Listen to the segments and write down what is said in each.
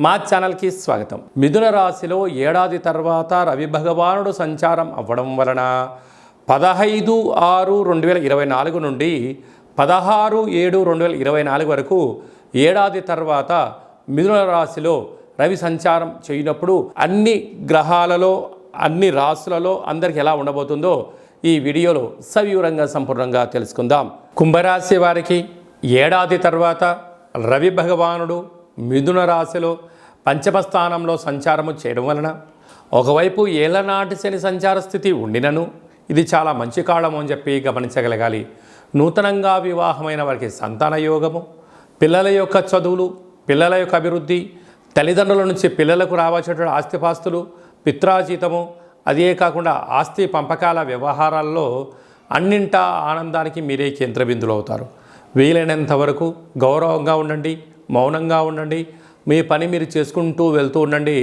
మా ఛానల్కి స్వాగతం. మిథున రాశిలో ఏడాది తర్వాత రవి భగవానుడు సంచారం అవ్వడం వలన 15/6/2024 నుండి 16/7/2024 వరకు ఏడాది తర్వాత మిథున రాశిలో రవి సంచారం చేయనప్పుడు అన్ని గ్రహాలలో అన్ని రాశులలో అందరికి ఎలా ఉండబోతుందో ఈ వీడియోలో సవివరంగా సంపూర్ణంగా తెలుసుకుందాం. కుంభరాశి వారికి ఏడాది తర్వాత రవి భగవానుడు మిథున రాశిలో పంచమ స్థానంలో సంచారము చేయడం వలన ఒకవైపు ఏళ్ళనాటి శని సంచార స్థితి ఉండినను ఇది చాలా మంచి కాలము అని చెప్పి గమనించగలగాలి. నూతనంగా వివాహమైన వారికి సంతాన యోగము, పిల్లల యొక్క చదువులు, పిల్లల యొక్క అభివృద్ధి, తల్లిదండ్రుల నుంచి పిల్లలకు రావాల్సినటువంటి ఆస్తిపాస్తులు, పిత్రాజీతము, అదే కాకుండా ఆస్తి పంపకాల వ్యవహారాల్లో అన్నింటా ఆనందానికి మీరే కేంద్ర బిందులు అవుతారు. వీలైనంత వరకు గౌరవంగా ఉండండి, మౌనంగా ఉండండి, మీ పని మీరు చేసుకుంటూ వెళ్తూ ఉండండి.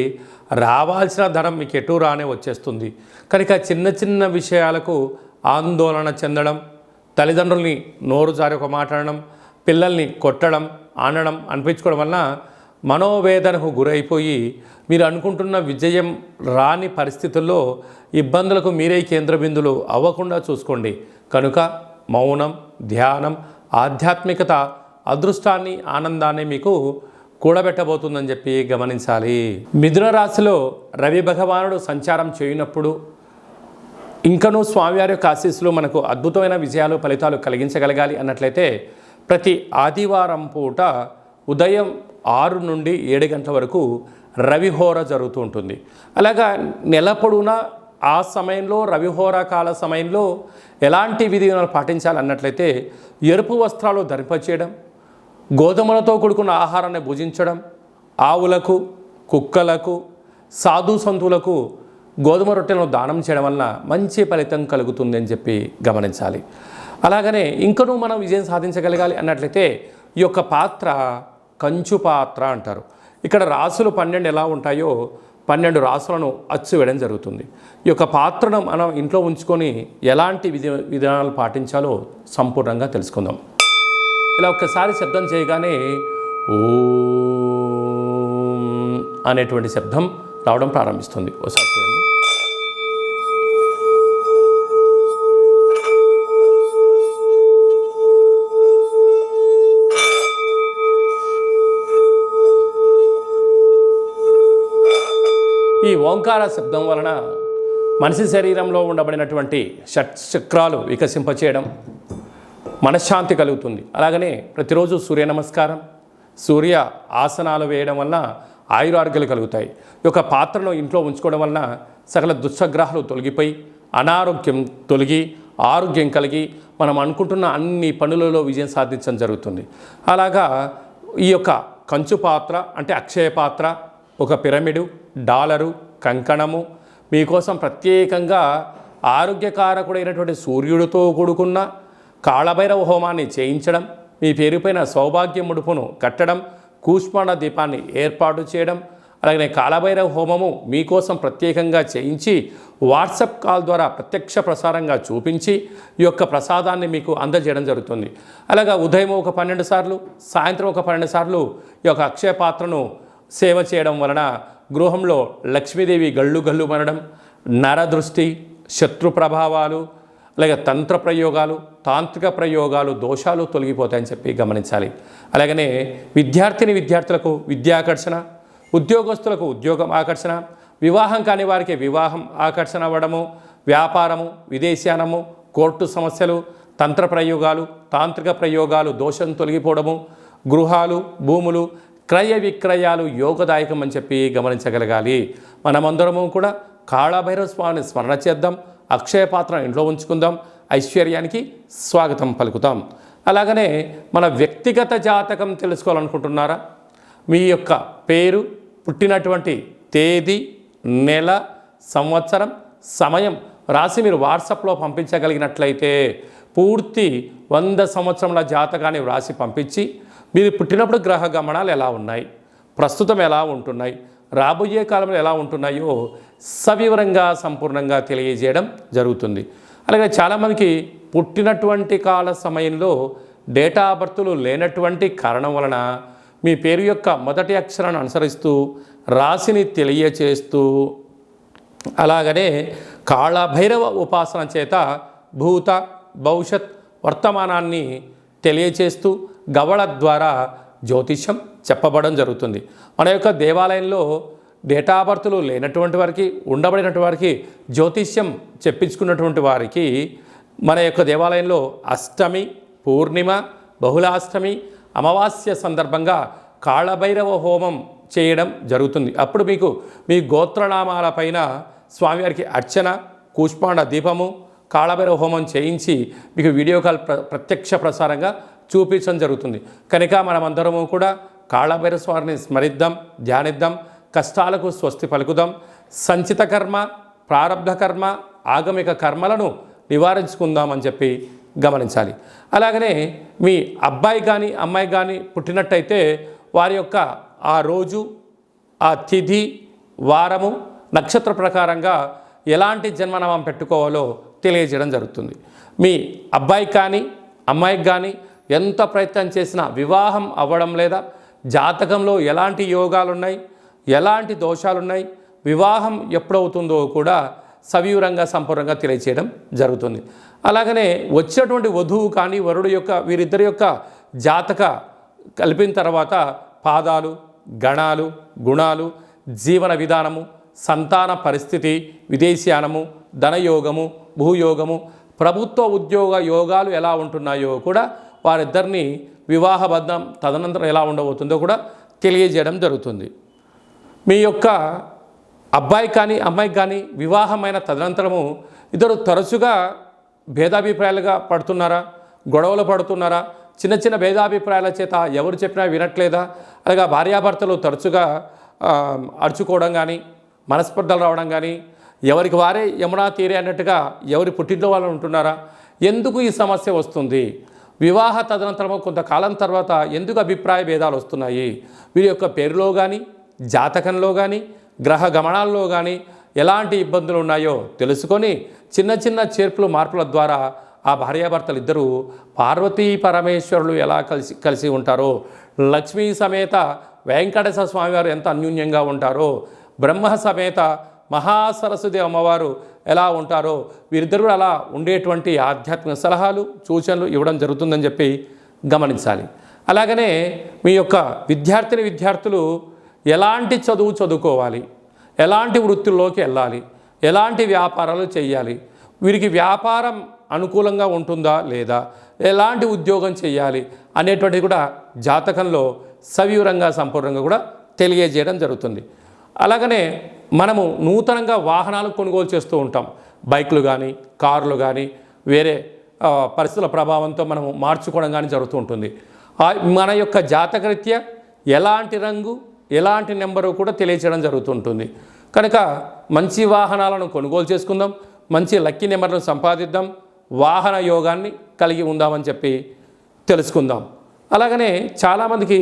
రావాల్సిన ధనం మీకు ఎటు రానే వచ్చేస్తుంది. కనుక చిన్న చిన్న విషయాలకు ఆందోళన చెందడం, తల్లిదండ్రుల్ని నోరు జారి ఒక మాట్లాడడం, పిల్లల్ని కొట్టడం, ఆనడం అనిపించుకోవడం వలన మనోవేదనకు గురైపోయి మీరు అనుకుంటున్న విజయం రాని పరిస్థితుల్లో ఇబ్బందులకు మీరే కేంద్ర బిందులు అవ్వకుండా చూసుకోండి. కనుక మౌనం, ధ్యానం, ఆధ్యాత్మికత అదృష్టాన్ని, ఆనందాన్ని మీకు కూడబెట్టబోతుందని చెప్పి గమనించాలి. మిథున రాశిలో రవి భగవానుడు సంచారం చేయనప్పుడు ఇంకనూ స్వామివారి యొక్క ఆశీస్సులు మనకు అద్భుతమైన విజయాలు, ఫలితాలు కలిగించగలగాలి అన్నట్లయితే ప్రతి ఆదివారం పూట ఉదయం 6 నుండి 7 గంటల వరకు రవిహోర జరుగుతూ ఉంటుంది. అలాగా నెల పొడవునా ఆ సమయంలో రవిహోర కాల సమయంలో ఎలాంటి విధానాలు పాటించాలి అన్నట్లయితే ఎరుపు వస్త్రాలు ధరింపచేయడం, గోధుమలతో కూడుకున్న ఆహారాన్ని భుజించడం, ఆవులకు, కుక్కలకు, సాధు సంతులకు గోధుమ రొట్టెలను దానం చేయడం వలన మంచి ఫలితం కలుగుతుంది అని చెప్పి గమనించాలి. అలాగనే ఇంకనూ మనం విజయం సాధించగలగాలి అన్నట్లయితే ఈ యొక్క పాత్ర కంచు పాత్ర అంటారు. ఇక్కడ రాసులు 12 ఎలా ఉంటాయో 12 రాసులను అచ్చు వేయడం జరుగుతుంది. ఈ యొక్క పాత్రను మనం ఇంట్లో ఉంచుకొని ఎలాంటి విధానాలు పాటించాలో సంపూర్ణంగా తెలుసుకుందాం. ఇలా ఒక్కసారి శబ్దం చేయగానే ఓం అనేటువంటి శబ్దం రావడం ప్రారంభిస్తుంది. ఒకసారి చూడండి. ఈ ఓంకార శబ్దం వలన మనిషి శరీరంలో ఉండబడినటువంటి షట్చక్రాలు వికసింపచేయడం, మనశ్శాంతి కలుగుతుంది. అలాగనే ప్రతిరోజు సూర్య నమస్కారం, సూర్య ఆసనాలు వేయడం వలన ఆయురారోగ్యాలు కలుగుతాయి. ఈ యొక్క పాత్రను ఇంట్లో ఉంచుకోవడం వలన సకల దుశ్శగ్రహాలు తొలగిపోయి అనారోగ్యం తొలగి ఆరోగ్యం కలిగి మనం అనుకుంటున్న అన్ని పనులలో విజయం సాధించడం జరుగుతుంది. అలాగా ఈ యొక్క కంచు పాత్ర అంటే అక్షయ పాత్ర, ఒక పిరమిడు, డాలరు, కంకణము మీకోసం ప్రత్యేకంగా ఆరోగ్యకారకుడైనటువంటి సూర్యుడితో కూడుకున్న కాళభైరవ హోమాన్ని చేయించడం, మీ పేరుపైన సౌభాగ్య ముడుపును కట్టడం, కూష్మాండ దీపాన్ని ఏర్పాటు చేయడం, అలాగే కాళభైరవ హోమము మీకోసం ప్రత్యేకంగా చేయించి వాట్సాప్ కాల్ ద్వారా ప్రత్యక్ష ప్రసారంగా చూపించి ఈ యొక్క ప్రసాదాన్ని మీకు అందజేయడం జరుగుతుంది. అలాగా ఉదయం ఒక 12 సార్లు, సాయంత్రం ఒక 12 సార్లు ఈ యొక్క అక్షయ పాత్రను సేవ చేయడం వలన గృహంలో లక్ష్మీదేవి గళ్ళు గళ్ళు మనడం, నరదృష్టి, శత్రు ప్రభావాలు, అలాగే తంత్ర ప్రయోగాలు, తాంత్రిక ప్రయోగాలు, దోషాలు తొలగిపోతాయని చెప్పి గమనించాలి. అలాగనే విద్యార్థులకు విద్యాకర్షణ, ఉద్యోగస్తులకు ఉద్యోగం ఆకర్షణ, వివాహం కాని వారికి వివాహం ఆకర్షణ అవ్వడము, వ్యాపారము, విదేశానము, కోర్టు సమస్యలు, తంత్ర ప్రయోగాలు, తాంత్రిక ప్రయోగాలు దోషం తొలగిపోవడము, గృహాలు, భూములు, క్రయ విక్రయాలు యోగదాయకం అని చెప్పి గమనించగలగాలి. మనమందరము కూడా కాళభైరవ స్వామిని స్మరణ చేద్దాం, అక్షయ పాత్ర ఇంట్లో ఉంచుకుందాం, ఐశ్వర్యానికి స్వాగతం పలుకుతాం. అలాగనే మన వ్యక్తిగత జాతకం తెలుసుకోవాలనుకుంటున్నారా? మీ యొక్క పేరు, పుట్టినటువంటి తేదీ, నెల, సంవత్సరం, సమయం రాసి మీరు వాట్సాప్లో పంపించగలిగినట్లయితే పూర్తి 100 సంవత్సరముల జాతకాన్ని వ్రాసి పంపించి మీరు పుట్టినప్పుడు గ్రహ గమనాలు ఎలా ఉన్నాయి, ప్రస్తుతం ఎలా ఉంటున్నాయి, రాబోయే కాలంలో ఎలా ఉంటున్నాయో సవివరంగా సంపూర్ణంగా తెలియజేయడం జరుగుతుంది. అలాగే చాలామందికి పుట్టినటువంటి కాల సమయంలో డేటా బర్తులు లేనటువంటి కారణం వలన మీ పేరు యొక్క మొదటి అక్షరాన్ని అనుసరిస్తూ రాశిని తెలియచేస్తూ, అలాగనే కాళభైరవ ఉపాసన చేత భూత భవిష్యత్ వర్తమానాన్ని తెలియచేస్తూ గవళ ద్వారా జ్యోతిష్యం చెప్పబడడం జరుగుతుంది. మన యొక్క దేవాలయంలో డేటా బర్త్లు లేనటువంటి వారికి, ఉండబడినటువంటి వారికి, జ్యోతిష్యం చెప్పించుకున్నటువంటి వారికి మన యొక్క దేవాలయంలో అష్టమి, పూర్ణిమ, బహుళాష్టమి, అమావాస్య సందర్భంగా కాళభైరవ హోమం చేయడం జరుగుతుంది. అప్పుడు మీకు మీ గోత్రనామాల పైన స్వామివారికి అర్చన, కూష్మాండ దీపము, కాళభైరవ హోమం చేయించి మీకు వీడియో కాల్ ప్రత్యక్ష ప్రసారంగా చూపించడం జరుగుతుంది. కనుక మనమందరము కూడా కాళభైరవ స్వామిని స్మరిద్దాం, ధ్యానిద్దాం, కష్టాలకు స్వస్తి పలుకుదాం, సంచిత కర్మ, ప్రారబ్ధ కర్మ, ఆగమిక కర్మలను నివారించుకుందామని చెప్పి గమనించాలి. అలాగనే మీ అబ్బాయి కానీ అమ్మాయి కానీ పుట్టినట్టయితే వారి యొక్క ఆ రోజు, ఆ తిథి, వారము, నక్షత్ర ప్రకారంగా ఎలాంటి జన్మనామం పెట్టుకోవాలో తెలియజేయడం జరుగుతుంది. మీ అబ్బాయికి కానీ అమ్మాయికి కానీ ఎంత ప్రయత్నం చేసినా వివాహం అవ్వడం లేదా, జాతకంలో ఎలాంటి యోగాలున్నాయి, ఎలాంటి దోషాలున్నాయి, వివాహం ఎప్పుడవుతుందో కూడా సవివరంగా సంపూర్ణంగా తెలియచేయడం జరుగుతుంది. అలాగనే వచ్చినటువంటి వధువు కానీ వరుడు యొక్క వీరిద్దరి యొక్క జాతక కలిపిన తర్వాత పాదాలు, గణాలు, గుణాలు, జీవన విధానము, సంతాన పరిస్థితి, విదేశీయానము, ధనయోగము, భూయోగము, ప్రభుత్వ ఉద్యోగ యోగాలు ఎలా ఉంటున్నాయో కూడా వారిద్దరిని వివాహబద్ధం తదనంతరం ఎలా ఉండబోతుందో కూడా తెలియజేయడం జరుగుతుంది. మీ యొక్క అబ్బాయి కానీ అమ్మాయికి కానీ వివాహమైన తదనంతరము ఇద్దరు తరచుగా భేదాభిప్రాయాలుగా పడుతున్నారా, గొడవలు పడుతున్నారా, చిన్న చిన్న భేదాభిప్రాయాల చేత ఎవరు చెప్పినా వినట్లేదా, అలాగా భార్యాభర్తలు తరచుగా అరుచుకోవడం కానీ, మనస్పర్ధలు రావడం కానీ, ఎవరికి వారే యమునా తీరే అన్నట్టుగా ఎవరి పుట్టింట్లో వాళ్ళు ఉంటున్నారా, ఎందుకు ఈ సమస్య వస్తుంది, వివాహ తదనంతరము కొంతకాలం తర్వాత ఎందుకు అభిప్రాయ భేదాలు వస్తున్నాయి, వీరి యొక్క పేరులో కానీ, జాతకంలో కానీ, గ్రహ గమనాల్లో కానీ ఎలాంటి ఇబ్బందులు ఉన్నాయో తెలుసుకొని చిన్న చిన్న చేర్పులు మార్పుల ద్వారా ఆ భార్యాభర్తలు ఇద్దరూ పార్వతీ పరమేశ్వరులు ఎలా కలిసి ఉంటారో, లక్ష్మీ సమేత వెంకటేశ్వర స్వామివారు ఎంత అన్యోన్యంగా ఉంటారో, బ్రహ్మ సమేత మహాసరస్వతి అమ్మవారు ఎలా ఉంటారో, వీరిద్దరూ అలా ఉండేటువంటి ఆధ్యాత్మిక సలహాలు, సూచనలు ఇవ్వడం జరుగుతుందని చెప్పి గమనించాలి. అలాగనే మీ యొక్క విద్యార్థులు ఎలాంటి చదువు చదువుకోవాలి, ఎలాంటి వృత్తుల్లోకి వెళ్ళాలి, ఎలాంటి వ్యాపారాలు చేయాలి, వీరికి వ్యాపారం అనుకూలంగా ఉంటుందా లేదా, ఎలాంటి ఉద్యోగం చేయాలి అనేటువంటిది కూడా జాతకంలో సవివరంగా సంపూర్ణంగా కూడా తెలియజేయడం జరుగుతుంది. అలాగనే మనము నూతనంగా వాహనాలు కొనుగోలు చేస్తూ ఉంటాం. బైకులు కానీ, కార్లు కానీ, వేరే పరిస్థితుల ప్రభావంతో మనము మార్చుకోవడం కానీ జరుగుతూ ఉంటుంది. మన యొక్క జాతకరీత్యా ఎలాంటి రంగు, ఎలాంటి నెంబరు కూడా తెలియచేయడం జరుగుతుంటుంది. కనుక మంచి వాహనాలను కొనుగోలు చేసుకుందాం, మంచి లక్కీ నెంబర్లను సంపాదిద్దాం, వాహన యోగాన్ని కలిగి ఉందామని చెప్పి తెలుసుకుందాం. అలాగనే చాలామందికి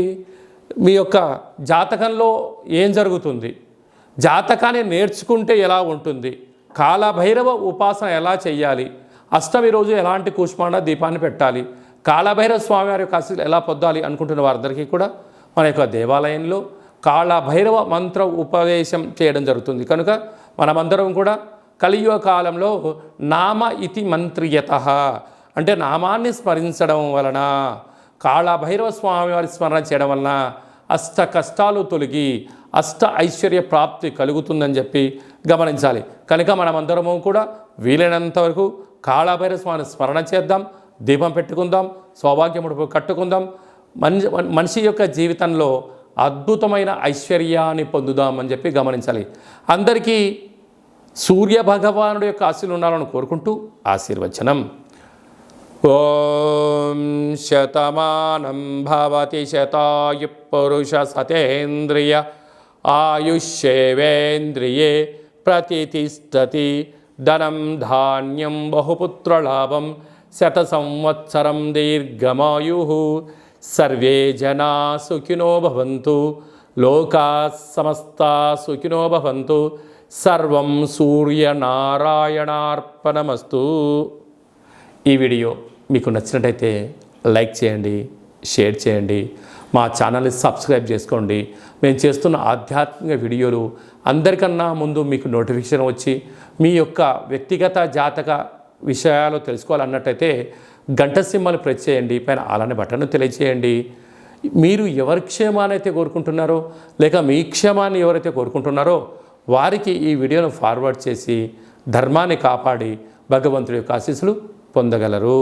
మీ యొక్క జాతకంలో ఏం జరుగుతుంది, జాతకాన్ని నేర్చుకుంటే ఎలా ఉంటుంది, కాళభైరవ ఉపాసన ఎలా చేయాలి, అష్టమి రోజు ఎలాంటి కూష్మాండ దీపాన్ని పెట్టాలి, కాళభైరవ స్వామివారి యొక్క ఆశీస్సులు ఎలా పొందాలి అనుకుంటున్న వారందరికీ కూడా మన యొక్క దేవాలయంలో కాళభైరవ మంత్ర ఉపదేశం చేయడం జరుగుతుంది. కనుక మనమందరం కూడా కలియుగ కాలంలో నామ ఇతి మంత్రియత అంటే నామాన్ని స్మరించడం వలన, కాళభైరవ స్వామివారి స్మరణ చేయడం వలన అష్ట కష్టాలు తొలగి అష్ట ఐశ్వర్య ప్రాప్తి కలుగుతుందని చెప్పి గమనించాలి. కనుక మనమందరము కూడా వీలైనంత వరకు కాళభైరవ స్వామిని స్మరణ చేద్దాం, దీపం పెట్టుకుందాం, సౌభాగ్యముడు కట్టుకుందాం, మనిషి యొక్క జీవితంలో అద్భుతమైన ఐశ్వర్యాన్ని పొందుదామని చెప్పి గమనించాలి. అందరికీ సూర్య భగవానుడి యొక్క ఆశీస్సులు ఉండాలని కోరుకుంటూ ఆశీర్వచనం. ఓం శతమానం భవతి శతాయు పురుష సతేంద్రియ ఆయుష్యేవేంద్రియే ప్రతిష్టతి ధనం ధాన్యం బహుపుత్రలాభం శత సంవత్సరం దీర్ఘమాయు సర్వే జనా సుఖినో భవంతు లోకా సమస్తా సుఖినో భవంతు సర్వం సూర్యనారాయణార్పణమస్తు. ఈ వీడియో మీకు నచ్చినట్టయితే లైక్ చేయండి, షేర్ చేయండి, మా ఛానల్ని సబ్స్క్రైబ్ చేసుకోండి. మేము చేస్తున్న ఆధ్యాత్మిక వీడియోలు అందరికన్నా ముందు మీకు నోటిఫికేషన్ వచ్చి మీ యొక్క వ్యక్తిగత జాతక విషయాలు తెలుసుకోవాలన్నట్టయితే గంట సింబల్ ప్రెస్ చేయండి, పైన అలానే బటన్ను తెలియజేయండి. మీరు ఎవరి క్షేమాన్ని అయితే కోరుకుంటున్నారో లేక మీ క్షేమాన్ని ఎవరైతే కోరుకుంటున్నారో వారికి ఈ వీడియోను ఫార్వర్డ్ చేసి ధర్మాన్ని కాపాడి భగవంతుడి యొక్క ఆశీస్సులు పొందగలరు.